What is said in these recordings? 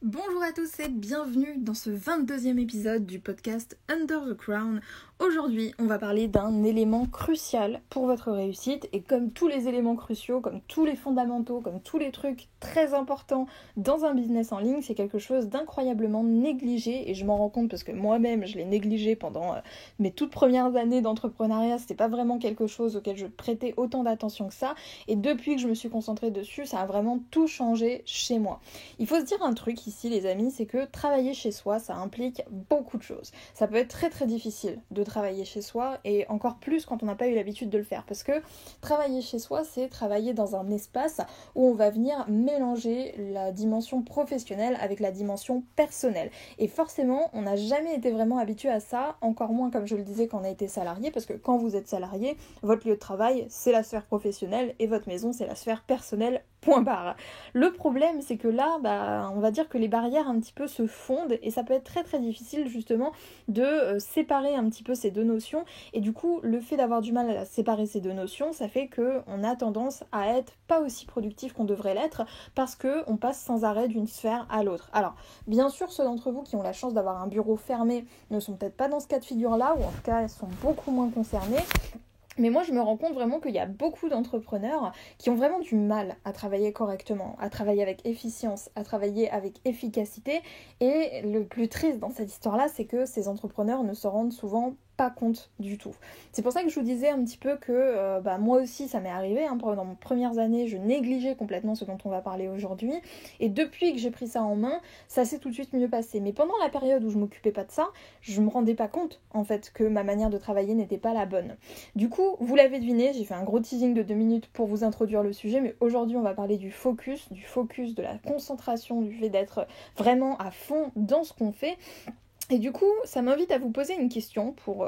Bonjour à tous et bienvenue dans ce 22e épisode du podcast Under the Crown. Aujourd'hui, on va parler d'un élément crucial pour votre réussite et comme tous les éléments cruciaux, comme tous les fondamentaux, comme tous les trucs très importants dans un business en ligne, c'est quelque chose d'incroyablement négligé et je m'en rends compte parce que moi-même je l'ai négligé pendant mes toutes premières années d'entrepreneuriat, c'était pas vraiment quelque chose auquel je prêtais autant d'attention que ça et depuis que je me suis concentrée dessus, ça a vraiment tout changé chez moi. Il faut se dire un truc ici les amis, c'est que travailler chez soi, ça implique beaucoup de choses. Ça peut être très très difficile de travailler chez soi et encore plus quand on n'a pas eu l'habitude de le faire parce que travailler chez soi, c'est travailler dans un espace où on va venir mélanger la dimension professionnelle avec la dimension personnelle. Et forcément, on n'a jamais été vraiment habitué à ça, encore moins comme je le disais quand on a été salarié, parce que quand vous êtes salarié, votre lieu de travail, c'est la sphère professionnelle et votre maison, c'est la sphère personnelle. Point barre. Le problème, c'est que là, on va dire que les barrières un petit peu se fondent et ça peut être très très difficile justement de séparer un petit peu ces deux notions. Et du coup, le fait d'avoir du mal à séparer ces deux notions, ça fait qu'on a tendance à être pas aussi productif qu'on devrait l'être parce qu'on passe sans arrêt d'une sphère à l'autre. Alors, bien sûr, ceux d'entre vous qui ont la chance d'avoir un bureau fermé ne sont peut-être pas dans ce cas de figure-là, ou en tout cas, sont beaucoup moins concernés. Mais moi, je me rends compte vraiment qu'il y a beaucoup d'entrepreneurs qui ont vraiment du mal à travailler correctement, à travailler avec efficience, à travailler avec efficacité. Et le plus triste dans cette histoire-là, c'est que ces entrepreneurs ne se rendent souvent pas compte du tout. C'est pour ça que je vous disais un petit peu que moi aussi ça m'est arrivé, pendant mes premières années je négligeais complètement ce dont on va parler aujourd'hui et depuis que j'ai pris ça en main, ça s'est tout de suite mieux passé. Mais pendant la période où je m'occupais pas de ça, je me rendais pas compte en fait que ma manière de travailler n'était pas la bonne. Du coup, vous l'avez deviné, j'ai fait un gros teasing de 2 minutes pour vous introduire le sujet, mais aujourd'hui on va parler du focus, de la concentration, du fait d'être vraiment à fond dans ce qu'on fait. Et du coup, ça m'invite à vous poser une question pour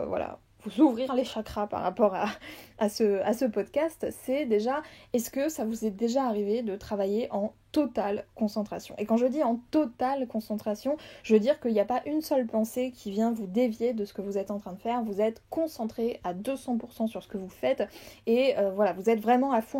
vous ouvrir les chakras par rapport à ce podcast. C'est déjà, est-ce que ça vous est déjà arrivé de travailler en totale concentration? Et quand je dis en totale concentration, je veux dire qu'il n'y a pas une seule pensée qui vient vous dévier de ce que vous êtes en train de faire. Vous êtes concentré à 200% sur ce que vous faites et vous êtes vraiment à fond.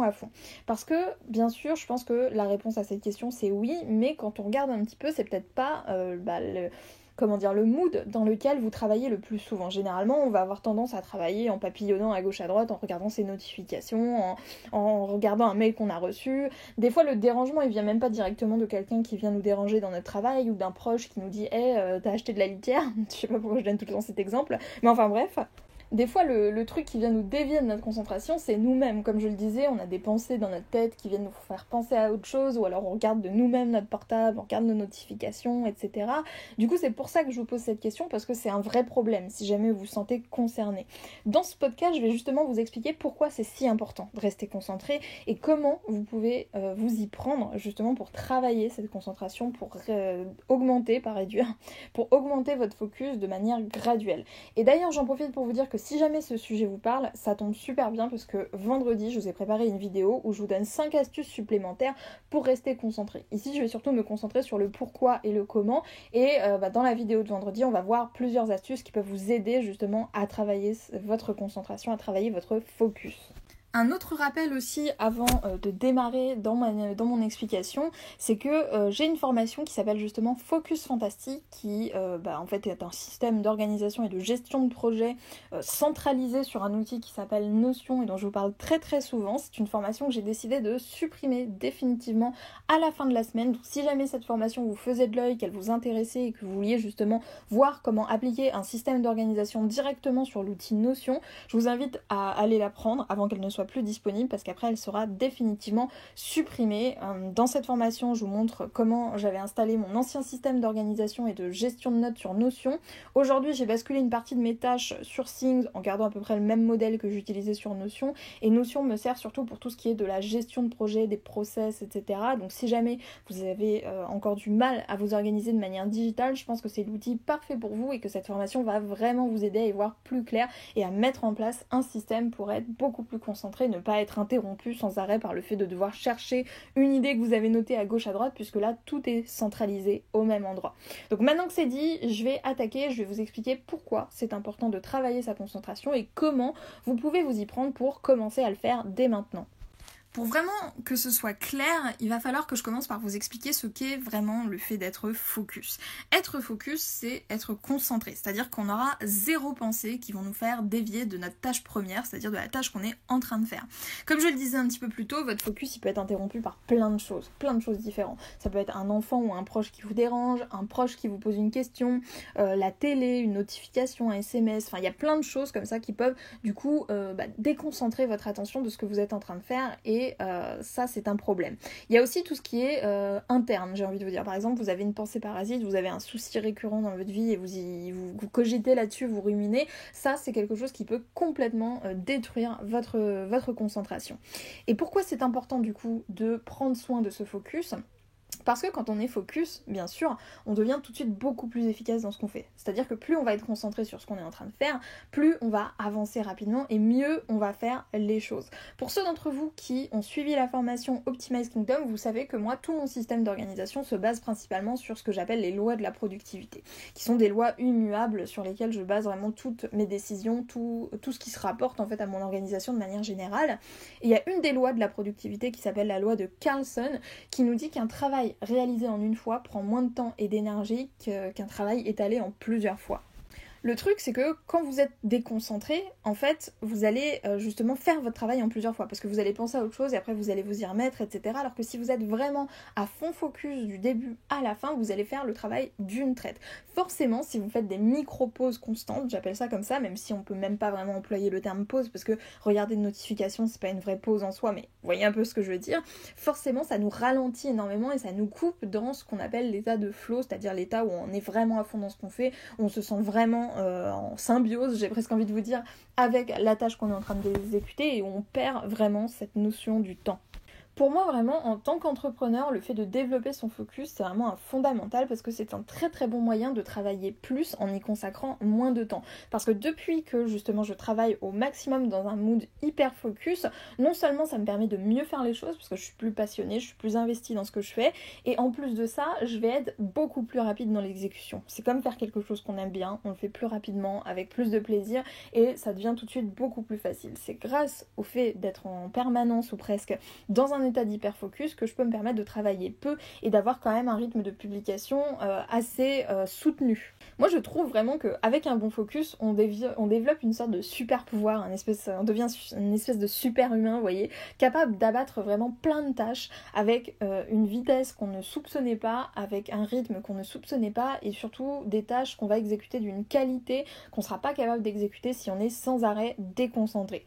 Parce que, bien sûr, je pense que la réponse à cette question c'est oui, mais quand on regarde un petit peu, c'est peut-être pas le mood dans lequel vous travaillez le plus souvent. Généralement, on va avoir tendance à travailler en papillonnant à gauche à droite, en regardant ses notifications, en regardant un mail qu'on a reçu. Des fois, le dérangement, il vient même pas directement de quelqu'un qui vient nous déranger dans notre travail ou d'un proche qui nous dit « Hey, t'as acheté de la litière ?» Je sais pas pourquoi je donne tout le temps cet exemple, mais enfin bref. Des fois, le truc qui vient nous dévier de notre concentration, c'est nous-mêmes. Comme je le disais, on a des pensées dans notre tête qui viennent nous faire penser à autre chose, ou alors on regarde de nous-mêmes notre portable, on regarde nos notifications, etc. Du coup, c'est pour ça que je vous pose cette question, parce que c'est un vrai problème, si jamais vous vous sentez concerné. Dans ce podcast, je vais justement vous expliquer pourquoi c'est si important de rester concentré, et comment vous pouvez vous y prendre, justement, pour travailler cette concentration, pour augmenter, pas réduire, pour augmenter votre focus de manière graduelle. Et d'ailleurs, j'en profite pour vous dire que si jamais ce sujet vous parle, ça tombe super bien parce que vendredi, je vous ai préparé une vidéo où je vous donne 5 astuces supplémentaires pour rester concentré. Ici, je vais surtout me concentrer sur le pourquoi et le comment. Et dans la vidéo de vendredi, on va voir plusieurs astuces qui peuvent vous aider justement à travailler votre concentration, à travailler votre focus. Un autre rappel aussi avant de démarrer dans mon explication, c'est que j'ai une formation qui s'appelle justement Focus Fantastique qui en fait est un système d'organisation et de gestion de projet centralisé sur un outil qui s'appelle Notion et dont je vous parle très très souvent. C'est une formation que j'ai décidé de supprimer définitivement à la fin de la semaine. Donc si jamais cette formation vous faisait de l'œil, qu'elle vous intéressait et que vous vouliez justement voir comment appliquer un système d'organisation directement sur l'outil Notion, je vous invite à aller la prendre avant qu'elle ne soit plus disponible parce qu'après elle sera définitivement supprimée. Dans cette formation, je vous montre comment j'avais installé mon ancien système d'organisation et de gestion de notes sur Notion. Aujourd'hui, j'ai basculé une partie de mes tâches sur Things en gardant à peu près le même modèle que j'utilisais sur Notion et Notion me sert surtout pour tout ce qui est de la gestion de projet, des process, etc. Donc si jamais vous avez encore du mal à vous organiser de manière digitale, je pense que c'est l'outil parfait pour vous et que cette formation va vraiment vous aider à y voir plus clair et à mettre en place un système pour être beaucoup plus concentré, ne pas être interrompu sans arrêt par le fait de devoir chercher une idée que vous avez notée à gauche à droite puisque là tout est centralisé au même endroit. Donc maintenant que c'est dit, je vais vous expliquer pourquoi c'est important de travailler sa concentration et comment vous pouvez vous y prendre pour commencer à le faire dès maintenant. Pour vraiment que ce soit clair, il va falloir que je commence par vous expliquer ce qu'est vraiment le fait d'être focus. Être focus, c'est être concentré, c'est-à-dire qu'on aura zéro pensée qui vont nous faire dévier de notre tâche première, c'est-à-dire de la tâche qu'on est en train de faire. Comme je le disais un petit peu plus tôt, votre focus il peut être interrompu par plein de choses différentes. Ça peut être un enfant ou un proche qui vous dérange, un proche qui vous pose une question, la télé, une notification, un SMS, enfin il y a plein de choses comme ça qui peuvent du coup déconcentrer votre attention de ce que vous êtes en train de faire et ça c'est un problème. Il y a aussi tout ce qui est interne, j'ai envie de vous dire. Par exemple, vous avez une pensée parasite, vous avez un souci récurrent dans votre vie et vous cogitez là-dessus, vous ruminez, ça c'est quelque chose qui peut complètement détruire votre concentration. Et pourquoi c'est important du coup de prendre soin de ce focus ? Parce que quand on est focus, bien sûr, on devient tout de suite beaucoup plus efficace dans ce qu'on fait. C'est-à-dire que plus on va être concentré sur ce qu'on est en train de faire, plus on va avancer rapidement et mieux on va faire les choses. Pour ceux d'entre vous qui ont suivi la formation Optimize Kingdom, vous savez que moi, tout mon système d'organisation se base principalement sur ce que j'appelle les lois de la productivité, qui sont des lois immuables sur lesquelles je base vraiment toutes mes décisions, tout ce qui se rapporte en fait à mon organisation de manière générale. Et il y a une des lois de la productivité qui s'appelle la loi de Carlson, qui nous dit qu'un travail réalisé en une fois prend moins de temps et d'énergie qu'un travail étalé en plusieurs fois. Le truc, c'est que quand vous êtes déconcentré, en fait, vous allez justement faire votre travail en plusieurs fois, parce que vous allez penser à autre chose et après vous allez vous y remettre, etc. Alors que si vous êtes vraiment à fond focus du début à la fin, vous allez faire le travail d'une traite. Forcément, si vous faites des micro-pauses constantes, j'appelle ça comme ça, même si on peut même pas vraiment employer le terme pause, parce que regarder une notification, c'est pas une vraie pause en soi, mais vous voyez un peu ce que je veux dire. Forcément, ça nous ralentit énormément et ça nous coupe dans ce qu'on appelle l'état de flow, c'est-à-dire l'état où on est vraiment à fond dans ce qu'on fait, où on se sent vraiment en symbiose, j'ai presque envie de vous dire, avec la tâche qu'on est en train d'exécuter et où on perd vraiment cette notion du temps. Pour moi, vraiment, en tant qu'entrepreneur, le fait de développer son focus, c'est vraiment un fondamental parce que c'est un très très bon moyen de travailler plus en y consacrant moins de temps. Parce que depuis que justement je travaille au maximum dans un mood hyper focus, non seulement ça me permet de mieux faire les choses parce que je suis plus passionnée, je suis plus investie dans ce que je fais, et en plus de ça, je vais être beaucoup plus rapide dans l'exécution. C'est comme faire quelque chose qu'on aime bien, on le fait plus rapidement, avec plus de plaisir, et ça devient tout de suite beaucoup plus facile. C'est grâce au fait d'être en permanence ou presque dans un état d'hyperfocus que je peux me permettre de travailler peu et d'avoir quand même un rythme de publication assez soutenu. Moi je trouve vraiment qu'avec un bon focus on développe une sorte de super pouvoir, on devient une espèce de super humain, vous voyez, capable d'abattre vraiment plein de tâches avec une vitesse qu'on ne soupçonnait pas, avec un rythme qu'on ne soupçonnait pas et surtout des tâches qu'on va exécuter d'une qualité qu'on ne sera pas capable d'exécuter si on est sans arrêt déconcentré.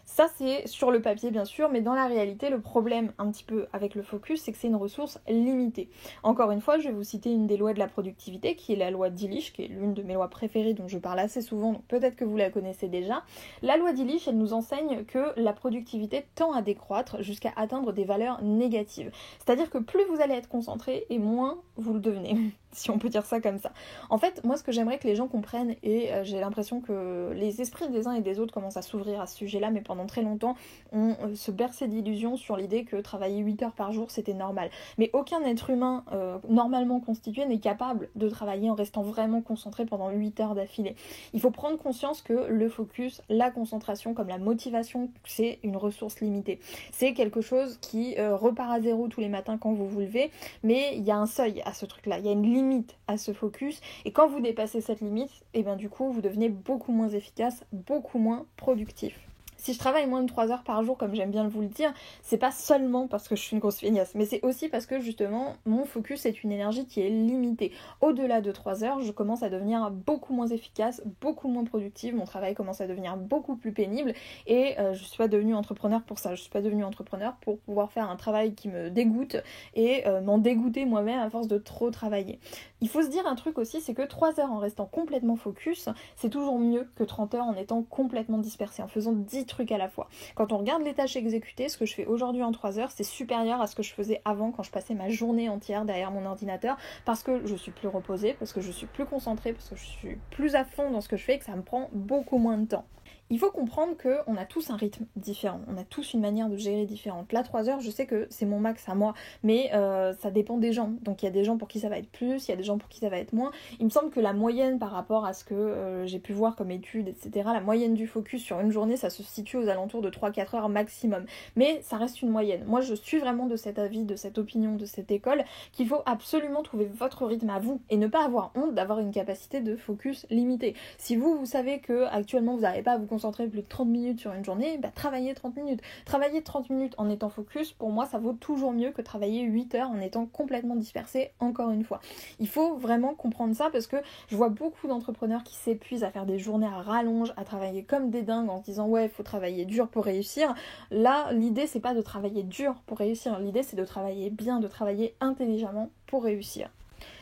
Ça c'est sur le papier bien sûr, mais dans la réalité le problème un petit peu avec le focus c'est que c'est une ressource limitée. Encore une fois je vais vous citer une des lois de la productivité qui est la loi d'Illich, qui est l'une de mes lois préférées dont je parle assez souvent, donc peut-être que vous la connaissez déjà. La loi d'Illich elle nous enseigne que la productivité tend à décroître jusqu'à atteindre des valeurs négatives. C'est-à-dire que plus vous allez être concentré et moins vous le devenez, si on peut dire ça comme ça. En fait moi ce que j'aimerais que les gens comprennent, et j'ai l'impression que les esprits des uns et des autres commencent à s'ouvrir à ce sujet-là, mais pendant très longtemps, on se berçait d'illusions sur l'idée que travailler 8 heures par jour, c'était normal. Mais aucun être humain normalement constitué n'est capable de travailler en restant vraiment concentré pendant 8 heures d'affilée. Il faut prendre conscience que le focus, la concentration, comme la motivation, c'est une ressource limitée. C'est quelque chose qui repart à zéro tous les matins quand vous vous levez, mais il y a un seuil à ce truc-là, il y a une limite à ce focus, et quand vous dépassez cette limite, et bien du coup, vous devenez beaucoup moins efficace, beaucoup moins productif. Si je travaille moins de 3 heures par jour, comme j'aime bien vous le dire, c'est pas seulement parce que je suis une grosse feignasse, mais c'est aussi parce que justement, mon focus est une énergie qui est limitée. Au-delà de 3 heures, je commence à devenir beaucoup moins efficace, beaucoup moins productive, mon travail commence à devenir beaucoup plus pénible, et je suis pas devenue entrepreneur pour ça. Je suis pas devenue entrepreneur pour pouvoir faire un travail qui me dégoûte et m'en dégoûter moi-même à force de trop travailler. Il faut se dire un truc aussi, c'est que 3 heures en restant complètement focus, c'est toujours mieux que 30 heures en étant complètement dispersé, en faisant 10 trucs à la fois. Quand on regarde les tâches exécutées, ce que je fais aujourd'hui en 3 heures, c'est supérieur à ce que je faisais avant quand je passais ma journée entière derrière mon ordinateur, parce que je suis plus reposée, parce que je suis plus concentrée, parce que je suis plus à fond dans ce que je fais et que ça me prend beaucoup moins de temps. Il faut comprendre qu'on a tous un rythme différent, on a tous une manière de gérer différente. Là, 3 heures, je sais que c'est mon max à moi, mais ça dépend des gens. Donc il y a des gens pour qui ça va être plus, il y a des gens pour qui ça va être moins. Il me semble que la moyenne par rapport à ce que j'ai pu voir comme études, etc., la moyenne du focus sur une journée, ça se situe aux alentours de 3-4 heures maximum. Mais ça reste une moyenne. Moi, je suis vraiment de cet avis, de cette opinion, de cette école, qu'il faut absolument trouver votre rythme à vous et ne pas avoir honte d'avoir une capacité de focus limitée. Si vous savez que actuellement vous n'arrivez pas à vous concentrer plus de 30 minutes sur une journée, travaillez 30 minutes. Travailler 30 minutes en étant focus, pour moi, ça vaut toujours mieux que travailler 8 heures en étant complètement dispersé, encore une fois. Il faut vraiment comprendre ça parce que je vois beaucoup d'entrepreneurs qui s'épuisent à faire des journées à rallonge, à travailler comme des dingues en se disant ouais, il faut travailler dur pour réussir. Là, l'idée, c'est pas de travailler dur pour réussir. L'idée, c'est de travailler bien, de travailler intelligemment pour réussir.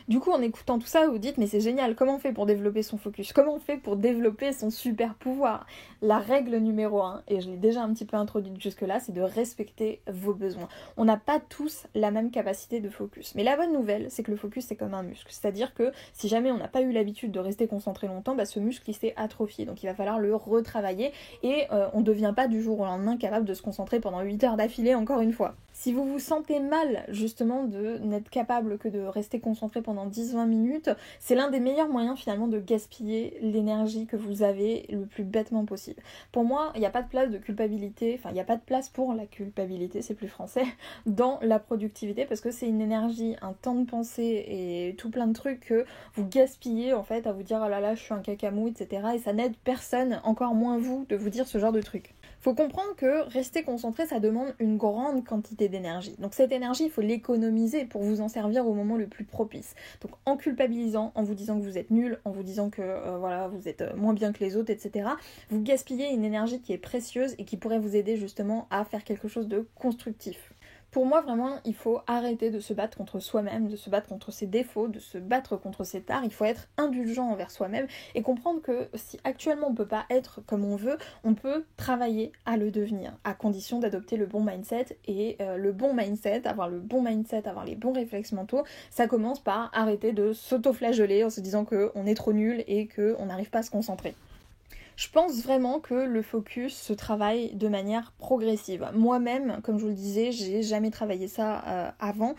Du coup, en écoutant tout ça, vous dites, mais c'est génial, comment on fait pour développer son focus? Comment on fait pour développer son super pouvoir? La règle numéro 1, et je l'ai déjà un petit peu introduite jusque-là, c'est de respecter vos besoins. On n'a pas tous la même capacité de focus. Mais la bonne nouvelle, c'est que le focus, c'est comme un muscle. C'est-à-dire que si jamais on n'a pas eu l'habitude de rester concentré longtemps, ce muscle, il s'est atrophié. Donc il va falloir le retravailler et on ne devient pas du jour au lendemain capable de se concentrer pendant 8 heures d'affilée, encore une fois. Si vous vous sentez mal, justement, de n'être capable que de rester concentré pendant 10-20 minutes, c'est l'un des meilleurs moyens finalement de gaspiller l'énergie que vous avez le plus bêtement possible. Pour moi, il n'y a pas de place de culpabilité, il n'y a pas de place pour la culpabilité, c'est plus français, dans la productivité parce que c'est une énergie, un temps de pensée et tout plein de trucs que vous gaspillez en fait à vous dire oh là là je suis un cacamou, etc. Et ça n'aide personne, encore moins vous, de vous dire ce genre de trucs. Faut comprendre que rester concentré, ça demande une grande quantité d'énergie. Donc cette énergie, il faut l'économiser pour vous en servir au moment le plus propice. Donc en culpabilisant, en vous disant que vous êtes nul, en vous disant que voilà, vous êtes moins bien que les autres, etc., vous gaspillez une énergie qui est précieuse et qui pourrait vous aider justement à faire quelque chose de constructif. Pour moi, vraiment, il faut arrêter de se battre contre soi-même, de se battre contre ses défauts, de se battre contre ses tares. Il faut être indulgent envers soi-même et comprendre que si actuellement on ne peut pas être comme on veut, on peut travailler à le devenir, à condition d'adopter le bon mindset. Et le bon mindset, avoir les bons réflexes mentaux, ça commence par arrêter de s'auto-flageller en se disant qu'on est trop nul et qu'on n'arrive pas à se concentrer. Je pense vraiment que le focus se travaille de manière progressive. Moi-même, comme je vous le disais, j'ai jamais travaillé ça avant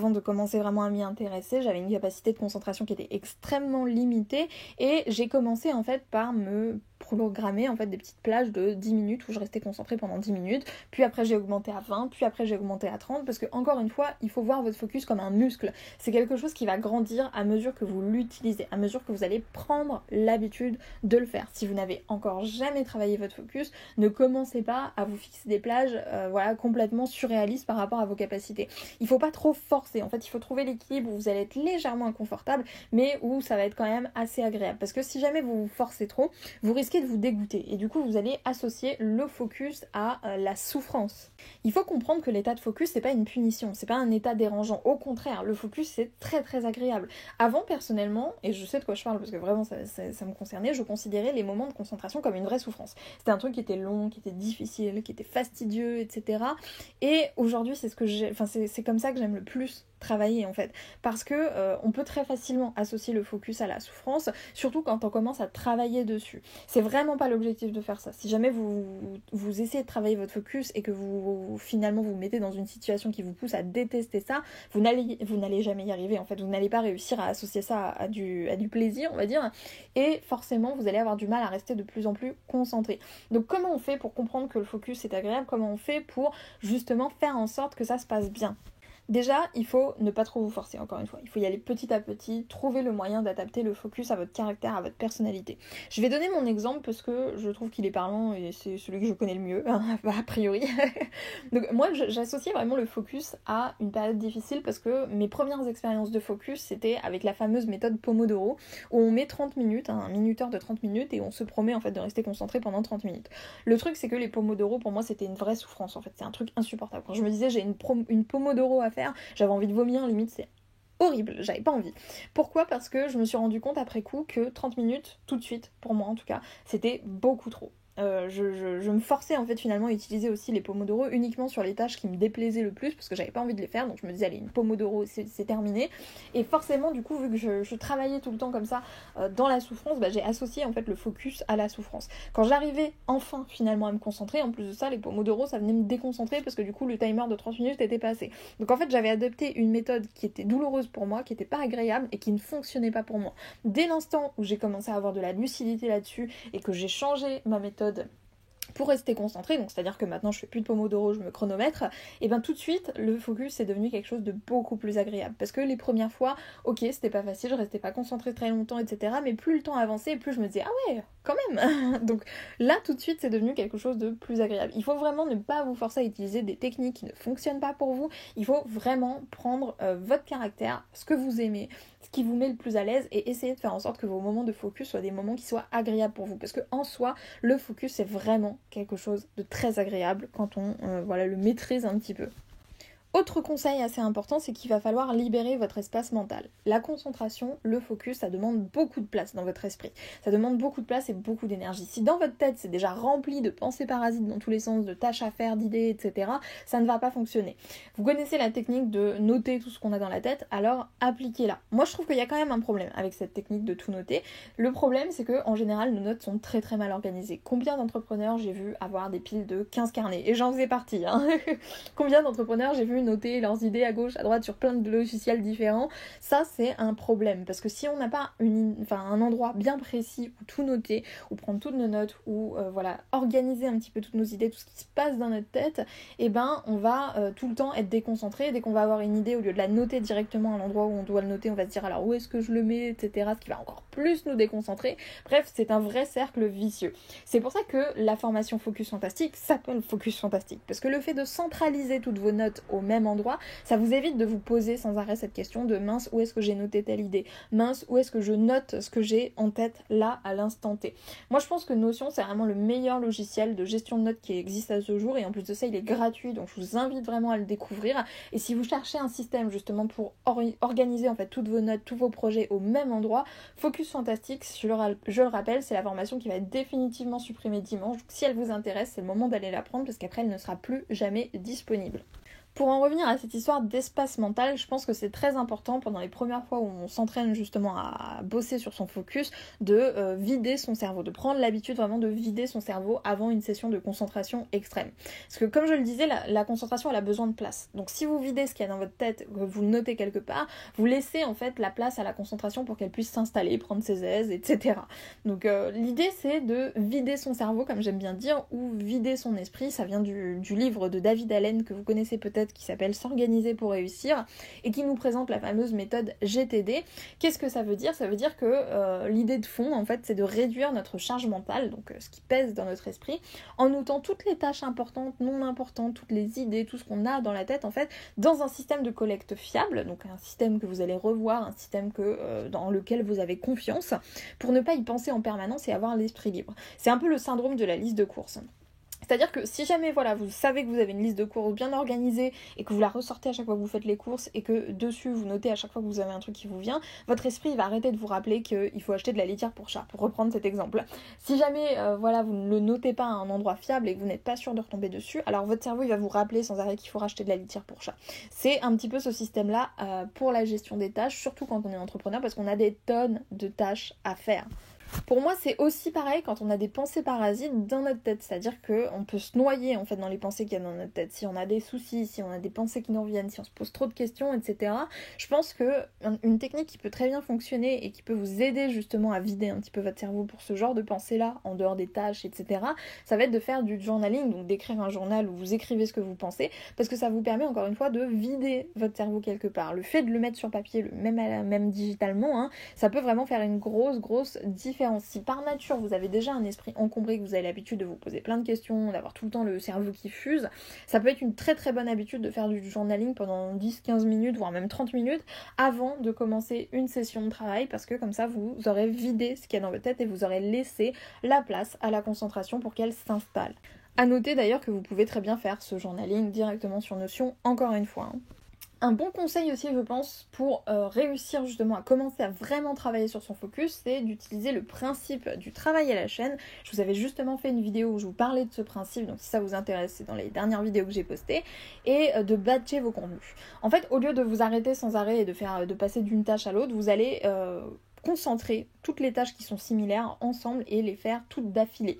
de commencer vraiment à m'y intéresser. J'avais une capacité de concentration qui était extrêmement limitée et j'ai commencé en fait par me programmer en fait des petites plages de 10 minutes où je restais concentrée pendant 10 minutes, puis après j'ai augmenté à 20, puis après j'ai augmenté à 30 parce que encore une fois, il faut voir votre focus comme un muscle. C'est quelque chose qui va grandir à mesure que vous l'utilisez, à mesure que vous allez prendre l'habitude de le faire. Si vous n'avez encore jamais travaillé votre focus, ne commencez pas à vous fixer des plages complètement surréalistes par rapport à vos capacités. Il faut pas trop forcer, en fait il faut trouver l'équilibre où vous allez être légèrement inconfortable mais où ça va être quand même assez agréable parce que si jamais vous vous forcez trop, vous risquez de vous dégoûter et du coup vous allez associer le focus à la souffrance. Il faut comprendre que l'état de focus c'est pas une punition, c'est pas un état dérangeant, au contraire le focus c'est très très agréable. Avant personnellement, et je sais de quoi je parle parce que vraiment ça me concernait, je considérais les moments de concentration comme une vraie souffrance. C'était un truc qui était long, qui était difficile, qui était fastidieux, etc. Et aujourd'hui c'est comme ça que j'aime le plus travailler en fait, parce que on peut très facilement associer le focus à la souffrance, surtout quand on commence à travailler dessus. C'est vraiment pas l'objectif de faire ça. Si jamais vous essayez de travailler votre focus et que vous finalement vous mettez dans une situation qui vous pousse à détester ça, vous n'allez jamais y arriver en fait, vous n'allez pas réussir à associer ça à du plaisir on va dire, et forcément vous allez avoir du mal à rester de plus en plus concentré. Donc comment on fait pour comprendre que le focus est agréable, comment on fait pour justement faire en sorte que ça se passe bien? Déjà, il faut ne pas trop vous forcer, encore une fois. Il faut y aller petit à petit, trouver le moyen d'adapter le focus à votre caractère, à votre personnalité. Je vais donner mon exemple parce que je trouve qu'il est parlant et c'est celui que je connais le mieux, a priori. Donc moi, j'associe vraiment le focus à une période difficile parce que mes premières expériences de focus, c'était avec la fameuse méthode Pomodoro, où on met 30 minutes, un minuteur de 30 minutes, et on se promet en fait de rester concentré pendant 30 minutes. Le truc, c'est que les Pomodoro, pour moi, c'était une vraie souffrance, en fait. C'est un truc insupportable. Quand je me disais, j'ai une Pomodoro à faire, j'avais envie de vomir, limite c'est horrible, j'avais pas envie. Pourquoi ? Parce que je me suis rendu compte après coup que 30 minutes, tout de suite, pour moi en tout cas, c'était beaucoup trop. je me forçais en fait finalement à utiliser aussi les Pomodoro uniquement sur les tâches qui me déplaisaient le plus parce que j'avais pas envie de les faire, donc je me disais allez, une Pomodoro c'est terminé. Et forcément du coup vu que je travaillais tout le temps comme ça dans la souffrance, j'ai associé en fait le focus à la souffrance. Quand j'arrivais enfin finalement à me concentrer, en plus de ça les Pomodoro ça venait me déconcentrer parce que du coup le timer de 30 minutes était passé. Donc en fait j'avais adopté une méthode qui était douloureuse pour moi, qui était pas agréable et qui ne fonctionnait pas pour moi. Dès l'instant où j'ai commencé à avoir de la lucidité là-dessus et que j'ai changé ma méthode pour rester concentrée, donc c'est-à-dire que maintenant je fais plus de Pomodoro, je me chronomètre, et tout de suite le focus est devenu quelque chose de beaucoup plus agréable. Parce que les premières fois, ok, c'était pas facile, je restais pas concentrée très longtemps, etc. Mais plus le temps avançait, plus je me disais ah ouais, quand même. Donc là tout de suite c'est devenu quelque chose de plus agréable. Il faut vraiment ne pas vous forcer à utiliser des techniques qui ne fonctionnent pas pour vous. Il faut vraiment prendre votre caractère, ce que vous aimez, ce qui vous met le plus à l'aise et essayer de faire en sorte que vos moments de focus soient des moments qui soient agréables pour vous. Parce que en soi, le focus c'est vraiment quelque chose de très agréable quand on le maîtrise un petit peu. Autre conseil assez important, c'est qu'il va falloir libérer votre espace mental. La concentration, le focus, ça demande beaucoup de place dans votre esprit. Ça demande beaucoup de place et beaucoup d'énergie. Si dans votre tête, c'est déjà rempli de pensées parasites dans tous les sens, de tâches à faire, d'idées, etc., ça ne va pas fonctionner. Vous connaissez la technique de noter tout ce qu'on a dans la tête, alors appliquez-la. Moi, je trouve qu'il y a quand même un problème avec cette technique de tout noter. Le problème, c'est que en général, nos notes sont très très mal organisées. Combien d'entrepreneurs j'ai vu avoir des piles de 15 carnets? Et j'en faisais partie, hein. Combien d'entrepreneurs j'ai vu noter leurs idées à gauche, à droite sur plein de logiciels différents? Ça c'est un problème parce que si on n'a pas un endroit bien précis où tout noter, où prendre toutes nos notes, où organiser un petit peu toutes nos idées, tout ce qui se passe dans notre tête, on va tout le temps être déconcentré. Dès qu'on va avoir une idée, au lieu de la noter directement à l'endroit où on doit le noter, on va se dire alors où est-ce que je le mets, etc., ce qui va encore plus nous déconcentrer. Bref, c'est un vrai cercle vicieux. C'est pour ça que la formation Focus Fantastique s'appelle Focus Fantastique, parce que le fait de centraliser toutes vos notes au même endroit, ça vous évite de vous poser sans arrêt cette question de mince, où est-ce que j'ai noté telle idée, mince, où est-ce que je note ce que j'ai en tête là à l'instant T. Moi je pense que Notion c'est vraiment le meilleur logiciel de gestion de notes qui existe à ce jour, et en plus de ça il est gratuit, donc je vous invite vraiment à le découvrir. Et si vous cherchez un système justement pour organiser en fait toutes vos notes, tous vos projets au même endroit, Focus Fantastique, je le rappelle, c'est la formation qui va être définitivement supprimée dimanche, donc si elle vous intéresse, c'est le moment d'aller la prendre parce qu'après elle ne sera plus jamais disponible. Pour en revenir à cette histoire d'espace mental, je pense que c'est très important pendant les premières fois où on s'entraîne justement à bosser sur son focus, de vider son cerveau, de prendre l'habitude vraiment de vider son cerveau avant une session de concentration extrême. Parce que comme je le disais, la concentration elle a besoin de place. Donc si vous videz ce qu'il y a dans votre tête, que vous le notez quelque part, vous laissez en fait la place à la concentration pour qu'elle puisse s'installer, prendre ses aises, etc. Donc l'idée c'est de vider son cerveau, comme j'aime bien dire, ou vider son esprit. Ça vient du livre de David Allen que vous connaissez peut-être, qui s'appelle S'organiser pour réussir et qui nous présente la fameuse méthode GTD. Qu'est-ce que ça veut dire? Ça veut dire que l'idée de fond en fait c'est de réduire notre charge mentale, donc ce qui pèse dans notre esprit, en notant toutes les tâches importantes, non importantes, toutes les idées, tout ce qu'on a dans la tête en fait, dans un système de collecte fiable, donc un système que vous allez revoir, un système dans lequel vous avez confiance, pour ne pas y penser en permanence et avoir l'esprit libre. C'est un peu le syndrome de la liste de courses. C'est-à-dire que si jamais vous savez que vous avez une liste de courses bien organisée et que vous la ressortez à chaque fois que vous faites les courses et que dessus vous notez à chaque fois que vous avez un truc qui vous vient, votre esprit va arrêter de vous rappeler qu'il faut acheter de la litière pour chat, pour reprendre cet exemple. Si jamais vous ne le notez pas à un endroit fiable et que vous n'êtes pas sûr de retomber dessus, alors votre cerveau il va vous rappeler sans arrêt qu'il faut racheter de la litière pour chat. C'est un petit peu ce système-là pour la gestion des tâches, surtout quand on est entrepreneur, parce qu'on a des tonnes de tâches à faire. Pour moi, c'est aussi pareil quand on a des pensées parasites dans notre tête, c'est-à-dire qu'on peut se noyer en fait dans les pensées qu'il y a dans notre tête. Si on a des soucis, si on a des pensées qui nous reviennent, si on se pose trop de questions, etc. Je pense que une technique qui peut très bien fonctionner et qui peut vous aider justement à vider un petit peu votre cerveau pour ce genre de pensées-là, en dehors des tâches, etc., ça va être de faire du journaling, donc d'écrire un journal où vous écrivez ce que vous pensez, parce que ça vous permet encore une fois de vider votre cerveau quelque part. Le fait de le mettre sur papier, même digitalement, ça peut vraiment faire une grosse différence. Si par nature vous avez déjà un esprit encombré, que vous avez l'habitude de vous poser plein de questions, d'avoir tout le temps le cerveau qui fuse, ça peut être une très bonne habitude de faire du journaling pendant 10-15 minutes, voire même 30 minutes avant de commencer une session de travail, parce que comme ça vous aurez vidé ce qu'il y a dans votre tête et vous aurez laissé la place à la concentration pour qu'elle s'installe. À noter d'ailleurs que vous pouvez très bien faire ce journaling directement sur Notion, encore une fois. Un bon conseil aussi, je pense, pour réussir justement à commencer à vraiment travailler sur son focus, c'est d'utiliser le principe du travail à la chaîne. Je vous avais justement fait une vidéo où je vous parlais de ce principe, donc si ça vous intéresse, c'est dans les dernières vidéos que j'ai postées, et de batcher vos contenus. En fait, au lieu de vous arrêter sans arrêt et de passer d'une tâche à l'autre, vous allez concentrer toutes les tâches qui sont similaires ensemble et les faire toutes d'affilée.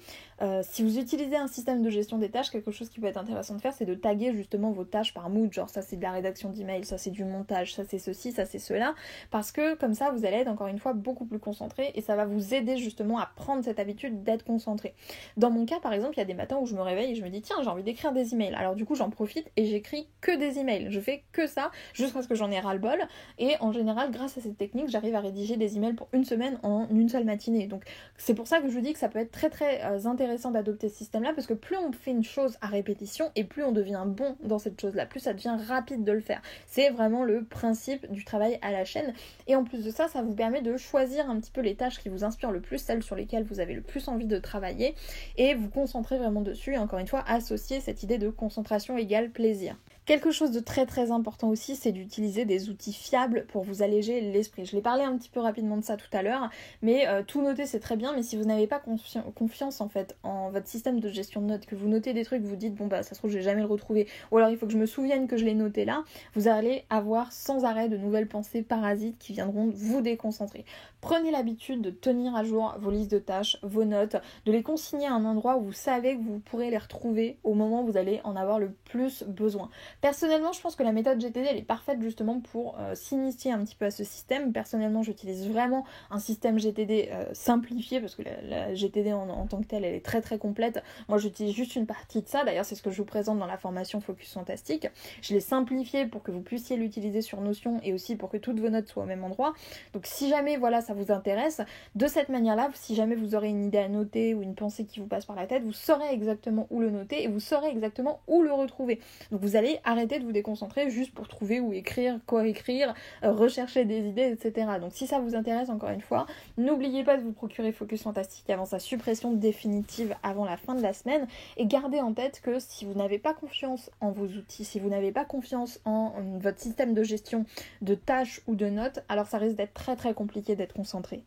Si vous utilisez un système de gestion des tâches, quelque chose qui peut être intéressant de faire, c'est de taguer justement vos tâches par mood, genre ça c'est de la rédaction d'email, ça c'est du montage, ça c'est ceci, ça c'est cela, parce que comme ça vous allez être encore une fois beaucoup plus concentré et ça va vous aider justement à prendre cette habitude d'être concentré. Dans mon cas par exemple, il y a des matins où je me réveille et je me dis tiens j'ai envie d'écrire des emails, alors du coup j'en profite et j'écris que des emails, je fais que ça jusqu'à ce que j'en ai ras-le-bol et en général grâce à cette technique j'arrive à rédiger des emails pour une semaine en une seule matinée. Donc c'est pour ça que je vous dis que ça peut être très très intéressant d'adopter ce système là parce que plus on fait une chose à répétition et plus on devient bon dans cette chose là, plus ça devient rapide de le faire. C'est vraiment le principe du travail à la chaîne et en plus de ça, ça vous permet de choisir un petit peu les tâches qui vous inspirent le plus, celles sur lesquelles vous avez le plus envie de travailler et vous concentrer vraiment dessus et encore une fois associer cette idée de concentration égale plaisir. Quelque chose de très très important aussi, c'est d'utiliser des outils fiables pour vous alléger l'esprit. Je l'ai parlé un petit peu rapidement de ça tout à l'heure, mais tout noter c'est très bien, mais si vous n'avez pas confiance en fait en votre système de gestion de notes, que vous notez des trucs, vous dites bon bah ça se trouve je vais jamais le retrouver, ou alors il faut que je me souvienne que je l'ai noté là, vous allez avoir sans arrêt de nouvelles pensées parasites qui viendront vous déconcentrer. Prenez l'habitude de tenir à jour vos listes de tâches, vos notes, de les consigner à un endroit où vous savez que vous pourrez les retrouver au moment où vous allez en avoir le plus besoin. Personnellement, je pense que la méthode GTD elle est parfaite justement pour s'initier un petit peu à ce système. Personnellement, j'utilise vraiment un système GTD simplifié parce que la GTD en tant que telle, elle est très très complète. Moi, j'utilise juste une partie de ça. D'ailleurs, c'est ce que je vous présente dans la formation Focus Fantastique. Je l'ai simplifié pour que vous puissiez l'utiliser sur Notion et aussi pour que toutes vos notes soient au même endroit. Donc, si jamais voilà, ça vous intéresse, de cette manière-là, si jamais vous aurez une idée à noter ou une pensée qui vous passe par la tête, vous saurez exactement où le noter et vous saurez exactement où le retrouver. Donc, vous allez arrêter de vous déconcentrer juste pour trouver où écrire, quoi écrire, rechercher des idées, etc. Donc si ça vous intéresse encore une fois, n'oubliez pas de vous procurer Focus Fantastique avant sa suppression définitive avant la fin de la semaine et gardez en tête que si vous n'avez pas confiance en vos outils, si vous n'avez pas confiance en votre système de gestion de tâches ou de notes, alors ça risque d'être très très compliqué d'être concentré.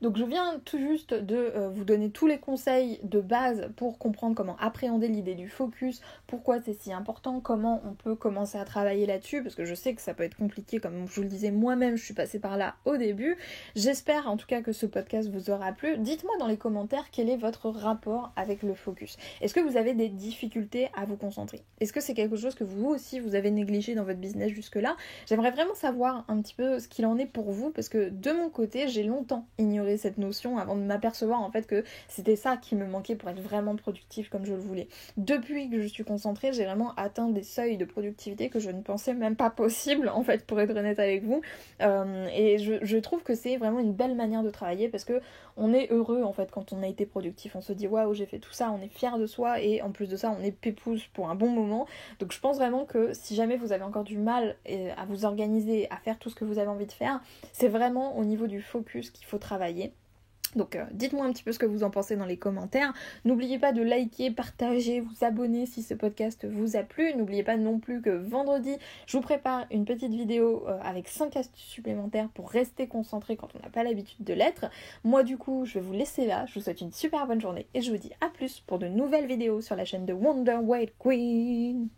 Donc je viens tout juste de vous donner tous les conseils de base pour comprendre comment appréhender l'idée du focus, pourquoi c'est si important, comment on peut commencer à travailler là-dessus, parce que je sais que ça peut être compliqué, comme je vous le disais moi-même, je suis passée par là au début. J'espère en tout cas que ce podcast vous aura plu. Dites-moi dans les commentaires quel est votre rapport avec le focus. Est-ce que vous avez des difficultés à vous concentrer? Est-ce que c'est quelque chose que vous aussi vous avez négligé dans votre business jusque-là? J'aimerais vraiment savoir un petit peu ce qu'il en est pour vous, parce que de mon côté, j'ai longtemps ignoré cette notion avant de m'apercevoir en fait que c'était ça qui me manquait pour être vraiment productif comme je le voulais. Depuis que je suis concentrée, j'ai vraiment atteint des seuils de productivité que je ne pensais même pas possible en fait, pour être honnête avec vous. Et je trouve que c'est vraiment une belle manière de travailler parce que on est heureux en fait quand on a été productif. On se dit waouh, j'ai fait tout ça, on est fier de soi et en plus de ça on est pépouze pour un bon moment. Donc je pense vraiment que si jamais vous avez encore du mal à vous organiser, à faire tout ce que vous avez envie de faire, c'est vraiment au niveau du focus qu'il faut travailler. Donc dites-moi un petit peu ce que vous en pensez dans les commentaires. N'oubliez pas de liker, partager, vous abonner si ce podcast vous a plu. N'oubliez pas non plus que vendredi, je vous prépare une petite vidéo avec 5 astuces supplémentaires pour rester concentré quand on n'a pas l'habitude de l'être. Moi du coup, je vais vous laisser là. Je vous souhaite une super bonne journée et je vous dis à plus pour de nouvelles vidéos sur la chaîne de Wonder White Queen.